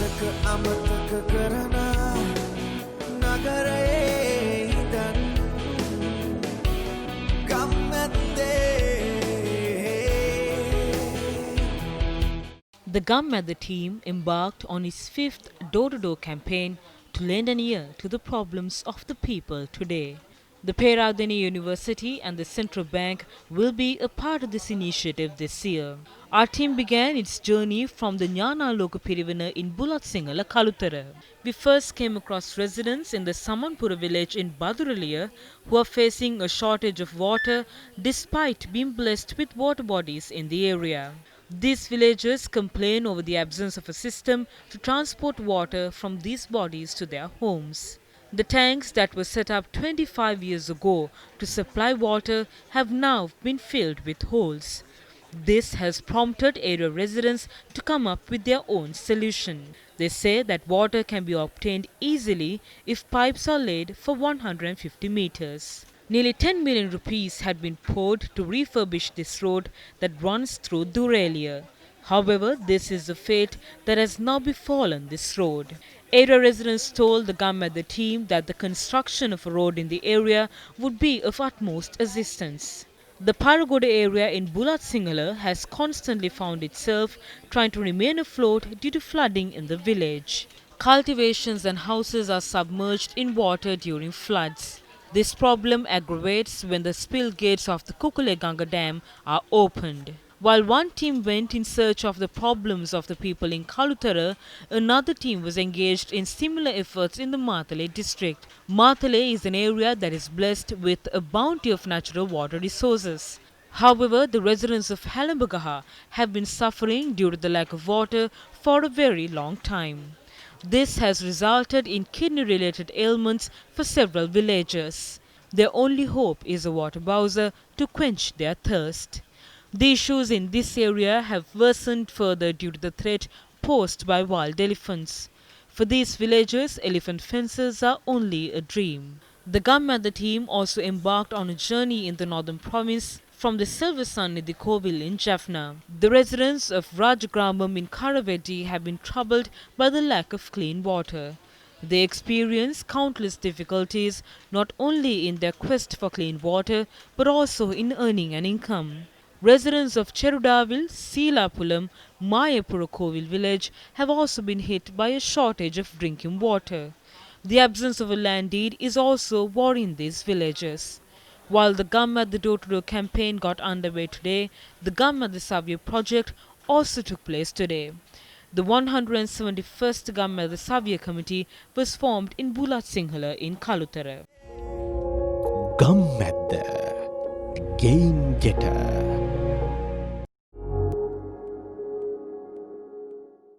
අමතක අමතක කරන නගරයේ ඉඳන් ගම්මැද්දේ. The Gammadda team embarked on its fifth door-to-door campaign to lend an ear to the problems of the people today. The Peradeniya University and the Central Bank will be a part of this initiative this year. Our team began its journey from the Gnanaloka Pirivana in Bulat Sinhala, Kalutara. We first came across residents in the Samanpura village in Baduraliya who are facing a shortage of water despite being blessed with water bodies in the area. These villagers complain over the absence of a system to transport water from these bodies to their homes. The tanks that were set up 25 years ago to supply water have now been filled with holes. This has prompted area residents to come up with their own solution. They say that water can be obtained easily if pipes are laid for 150 meters. Nearly 10 million rupees had been poured to refurbish this road that runs through Durelia. However, this is the fate that has now befallen this road. Area residents told the Gammadda team that the construction of a road in the area would be of utmost assistance. The Paragoda area in Bulat Sinhala has constantly found itself trying to remain afloat due to flooding in the village. Cultivations and houses are submerged in water during floods. This problem aggravates when the spill gates of the Kukuleganga Dam are opened. While one team went in search of the problems of the people in Kalutara, another team was engaged in similar efforts in the Mathale district. Mathale is an area that is blessed with a bounty of natural water resources. However, the residents of Halambagaha have been suffering due to the lack of water for a very long time. This has resulted in kidney-related ailments for several villagers. Their only hope is a water bowser to quench their thirst. The issues in this area have worsened further due to the threat posed by wild elephants. For these villagers, elephant fences are only a dream. The Gammadda team also embarked on a journey in the northern province from the Silvasannidhi Kovil in Jaffna. The residents of Rajagramam in Karaveddi have been troubled by the lack of clean water. They experience countless difficulties not only in their quest for clean water but also in earning an income. Residents of Cherudavil, Seelapulam, Mayapura Kovil village have also been hit by a shortage of drinking water. The absence of a land deed is also worrying these villagers. While the Gammadda door-to-door campaign got underway today, the Gammadda Savya project also took place today. The 171st Gammadda Savya committee was formed in Bulat Sinhala in Kalutara. Gammadda Game Getter.